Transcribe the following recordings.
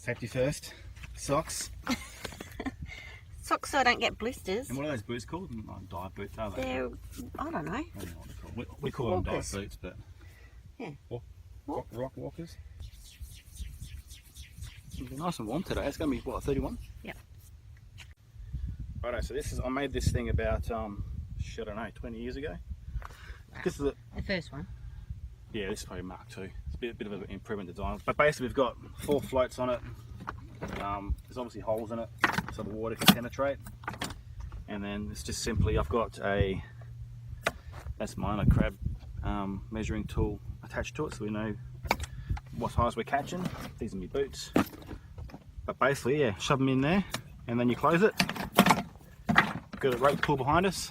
Safety first. Socks. Socks so I don't get blisters. And what are those boots called? Not dive boots, are they? They're, I don't know. I don't know what they're called. We call them dive boots, but... Yeah. Rock walkers. It's nice and warm today. It's going to be, what, 31? Yep. Righto, so this is, I made this thing about, shit, I don't know, 20 years ago. This is the first one. Yeah, this is probably Mark II. It's a bit of an improvement design. But basically we've got 4 floats on it. There's obviously holes in it so the water can penetrate. And then it's just simply, I've got that's mine, a crab measuring tool attached to it so we know what size we're catching. These are my boots. But basically, yeah, shove them in there and then you close it. Got a rope pull behind us.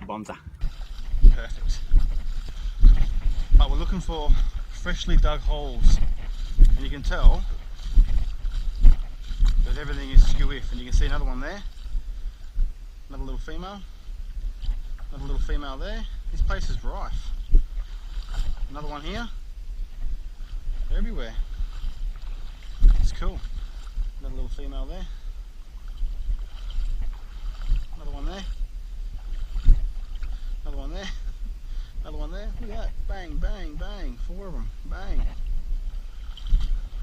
Bonza. Perfect. But we're looking for freshly dug holes, and you can tell that everything is skew-if, and you can see another one there, another little female there. This place is rife. Another one here. They're everywhere. It's cool. Another little female there. Another one there. Another one there. Another one there. Look at that. Bang, bang, bang. 4 of them. Bang.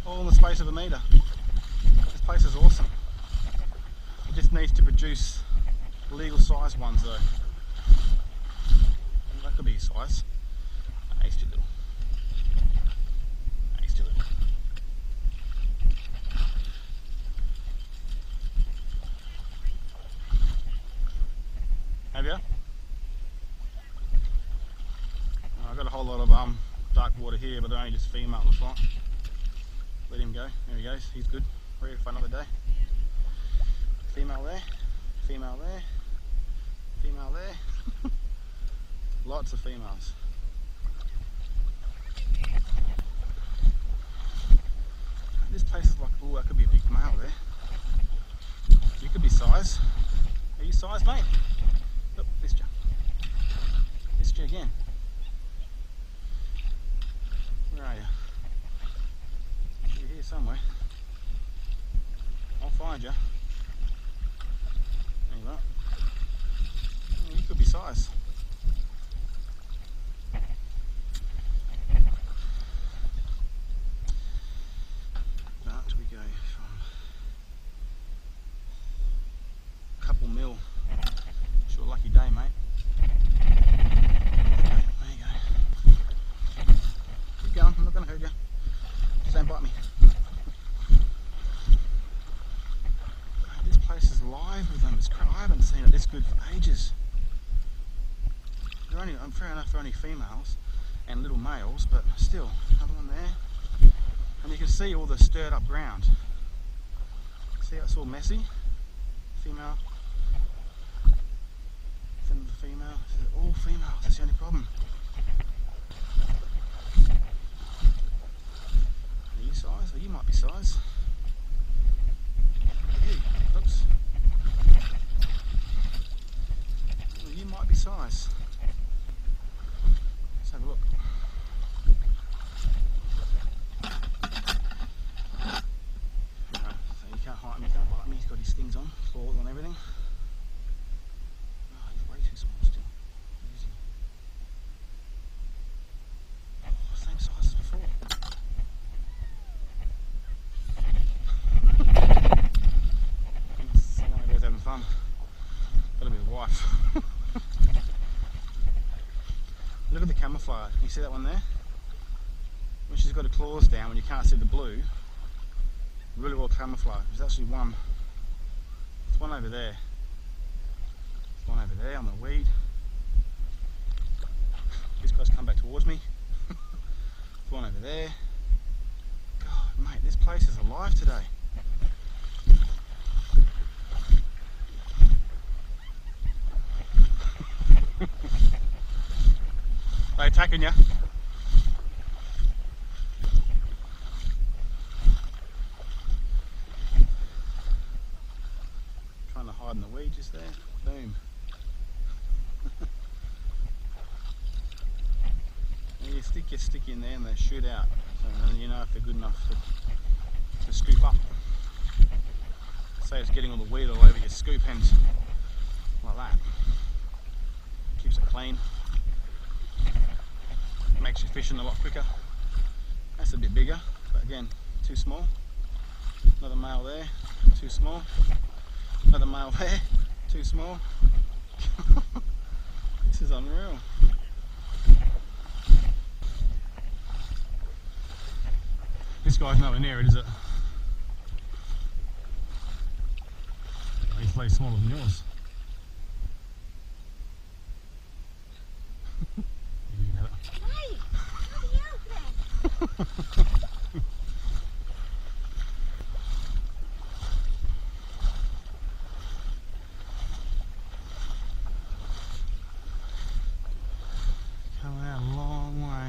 All in the space of a metre. This place is awesome. It just needs to produce legal size ones though. That could be a size. No, he's too little. No, he's too little. Have you? I've got a whole lot of dark water here, but they're only just female, looks like. Let him go. There he goes. He's good. Ready for another day. Female there. Female there. Female there. Lots of females. This place is like, oh, that could be a big male there. You could be size. Are you size, mate? Oh, missed you. Missed you again. Where are you? You're here somewhere. I'll find you. There you are. Oh, you could be size. But we go from a couple mil. It's your lucky day, mate. Okay, there you go. Keep going, I'm not going to hurt you. Just don't bite me. This place is live with them. It's crazy. I haven't seen it this good for ages. They're only, fair enough, they're only females and little males, but still, another one there. And you can see all the stirred up ground. See how it's all messy? Female. It's another female. They're all females, that's the only problem. Are you size? Or you might be size. You, oops. Well, you might be size. Let's have a look. Right, so you can't hide me, can't bite me. He's got his stings on, claws on everything. Oh, he's way too small still. Easy. Oh, same size as before. Someone over there's having fun. Gotta be his wife. Look at the camouflage. You see that one there? When she's got her claws down, when you can't see the blue, really well camouflaged. There's actually one. There's one over there. There's one over there on the weed. This guy's come back towards me. There's one over there. God, mate, this place is alive today. They're attacking you. Trying to hide in the weed just there. Boom. And you stick your stick in there and they shoot out. So then you know if they're good enough to to scoop up. Saves getting all the weed all over your scoop ends like that. Keeps it clean. Makes you fishing a lot quicker. That's a bit bigger, but again, too small. Another male there, too small. Another male there, too small. This is unreal. This guy's nowhere near it, is it? He's way smaller than yours. Hey, bloody hell, man. Coming out a long way.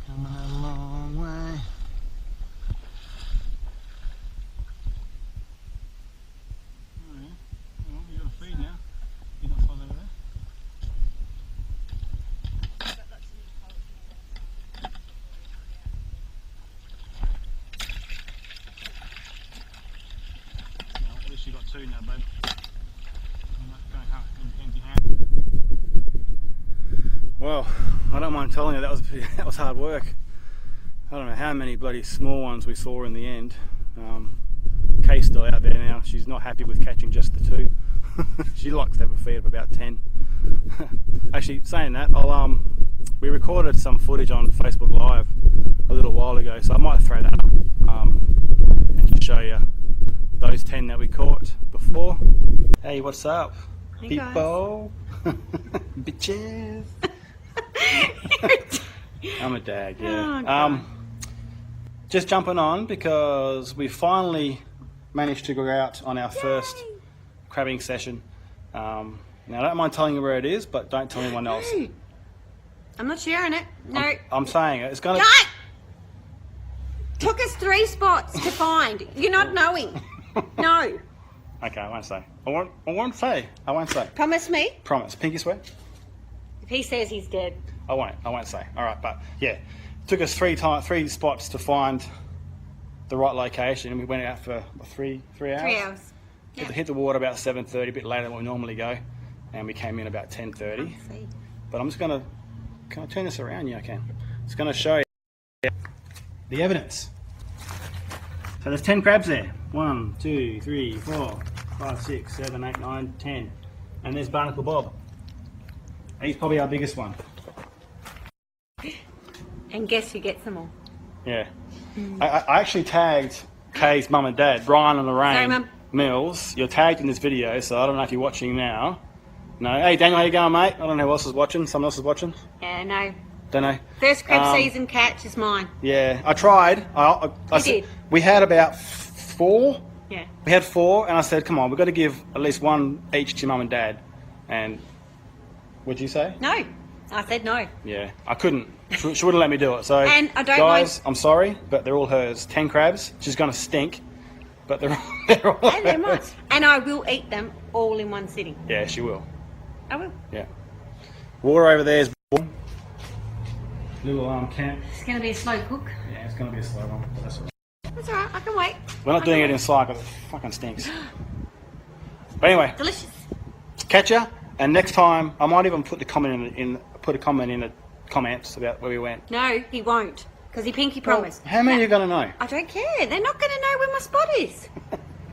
Coming out a long way. Oh yeah. Well, you got to feed now. You're not far over there. Well, at least you got two now, babe. You're not going home empty handed. Well, I don't mind telling you that was hard work. I don't know how many bloody small ones we saw in the end. Kay's still out there now. She's not happy with catching just the two. She likes to have a feed of about 10. Actually, saying that, we recorded some footage on Facebook Live a little while ago, so I might throw that up and just show you those 10 that we caught before. Hey, what's up? Hey, people? Bitches. I'm a dag, yeah. Oh, just jumping on because we finally managed to go out on our first crabbing session. Now I don't mind telling you where it is, but don't tell anyone else. I'm not sharing it. No. I'm saying it. It's gonna. No! Took us 3 spots to find. You're not knowing. No. Okay, I won't say. I won't say. I won't say. Promise me. Promise. Pinky swear. If he says he's dead. I won't say. All right, but yeah, it took us 3 spots to find the right location, and we went out for 3 hours. 3 hours. Yep. Hit the water about 7:30, a bit later than we normally go, and we came in about 10:30. I see. But I'm just gonna, can I turn this around? Yeah, I can. It's gonna show you the evidence. So there's 10 crabs there. 1, 2, 3, 4, 5, 6, 7, 8, 9, 10, and there's Barnacle Bob. He's probably our biggest one. And guess who gets them all? Yeah. I actually tagged Kay's mum and dad, Brian and Lorraine. Sorry, Mum. Mills. You're tagged in this video, so I don't know if you're watching now. No. Hey, Daniel, how you going, mate? I don't know who else is watching. Someone else is watching. Yeah, no. Don't know. First crab season catch is mine. Yeah, I tried. I did. We had about 4. Yeah. We had 4, and I said, come on, we've got to give at least one each to your mum and dad. And what'd you say? No. I said no. Yeah, I couldn't. She wouldn't let me do it. So, And I don't guys, mind- I'm sorry, but they're all hers. 10 crabs. She's going to stink, but they're all And they're mine. hers. And I will eat them all in one sitting. Yeah, she will. I will. Yeah. Water over there is little camp. It's going to be a slow cook. Yeah, it's going to be a slow one. But that's all right. That's alright. I can wait. We're not I doing can it wait. inside because it fucking stinks. But anyway, Delicious. catch ya. And next time, I might even put a comment in the comments about where we went. No, he won't. Because he pinky promised. How many are you going to know? I don't care. They're not going to know where my spot is.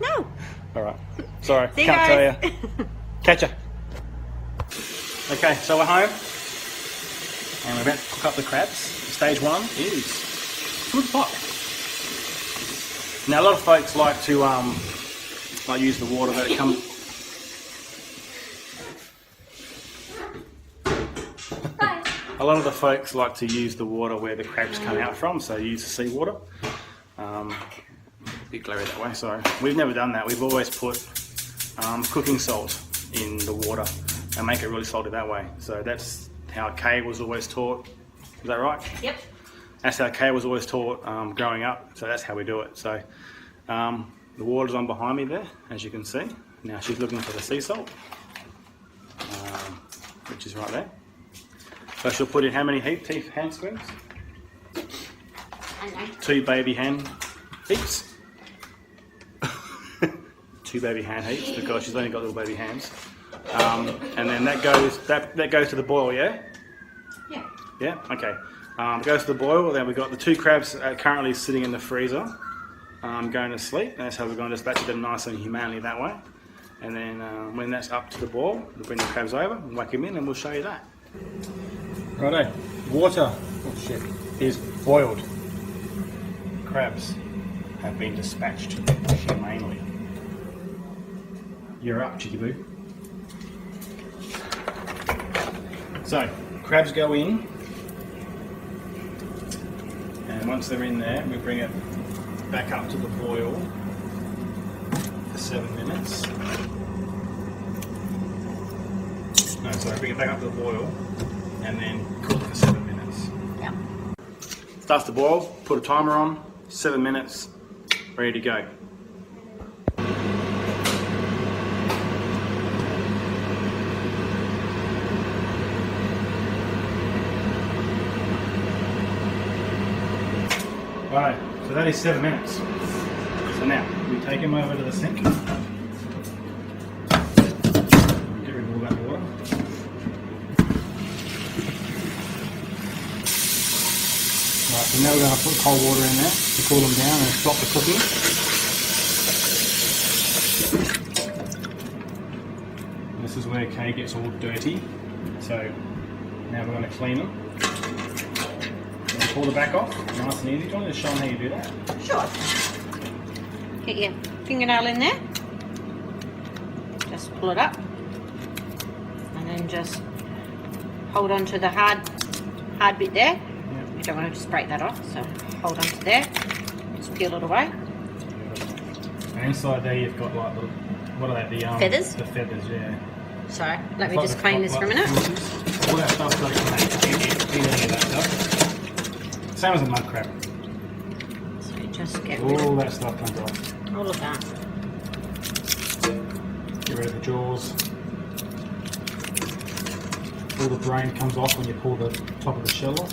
No. All right. Sorry, See you can't guys. tell you. Catch ya. Okay, so we're home. And we're about to cook up the crabs. Stage 1 is food pot. Now a lot of folks like to use the water that it comes. A lot of the folks like to use the water where the crabs come out from, so use the seawater. Bit glary that way, sorry. We've never done that. We've always put cooking salt in the water and make it really salty that way. So that's how Kay was always taught. Is that right? Yep. That's how Kay was always taught growing up, so that's how we do it. So the water's on behind me there, as you can see. Now she's looking for the sea salt, which is right there. So she'll put in how many hand spoons? I know. 2 baby hand heaps. 2 baby hand heaps because she's only got little baby hands. And then that goes to the boil, yeah? Yeah. Yeah, okay. Goes to the boil. Then we've got the 2 crabs currently sitting in the freezer, going to sleep. And that's how we're going to dispatch them nice and humanely that way. And then when that's up to the boil, we'll bring the crabs over and whack them in, and we'll show you that. Righto, water is boiled. Crabs have been dispatched humanely. You're up, Chicky Boo. So, crabs go in, and once they're in there, we bring it back up to the boil for 7 minutes. No, sorry, bring it back up to the boil, and then cook it for 7 minutes. Yeah. Starts to boil, put a timer on, 7 minutes, ready to go. Right, so that is 7 minutes. So now, we take him over to the sink. Get rid of all that water. Right, so now we're going to put cold water in there to cool them down and stop the cooking. This is where Kay gets all dirty. So now we're going to clean them. Pull the back off, nice and easy. Do you want to show them how you do that? Sure. Get your fingernail in there. Just pull it up. And then just hold on to the hard bit there. Yep. You don't want to just break that off, so hold on to there. Just peel it away. And inside there you've got like the, what are they? The feathers? The feathers, yeah. So let me just clean this for a minute. All that stuff's got to come out. Eat any of that stuff. Same as a mud crab. So just get rid All of that stuff comes off. all of that. Get rid of the jaws. All the brain comes off when you pull the top of the shell off.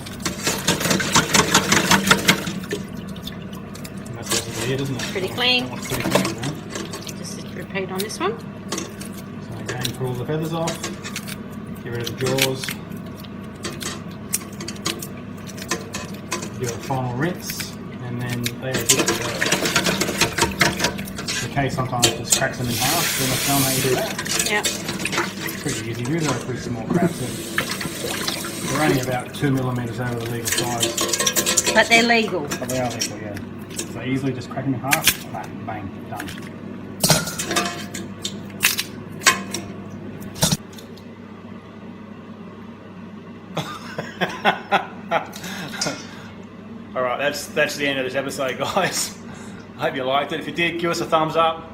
And that's basically it, isn't it? Pretty clean. Pretty clean, man. Just repeat on this one. So again, pull all the feathers off. Get rid of the jaws. Do a final rinse, and then they are good to go. The case sometimes just cracks them in half, then I'll show them how you do that. Yep. Pretty easy. These are pretty small crabs. They're only about 2 millimeters over the legal size. But they're legal. But they are legal, yeah. So easily just crack them in half, bang, bang, done. Alright, that's the end of this episode, guys. I hope you liked it. If you did, give us a thumbs up.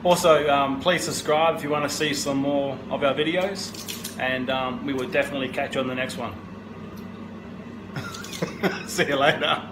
Also, please subscribe if you want to see some more of our videos. And we will definitely catch you on the next one. See you later.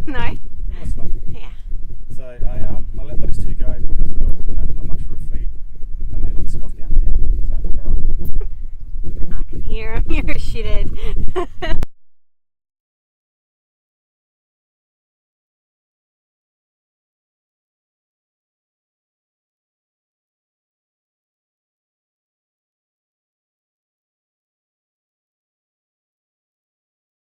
No. That's fun. Yeah. So I let those two go because they're not much for a feed, and they look scoffed down here. So, all right. I can hear him. You're a shithead.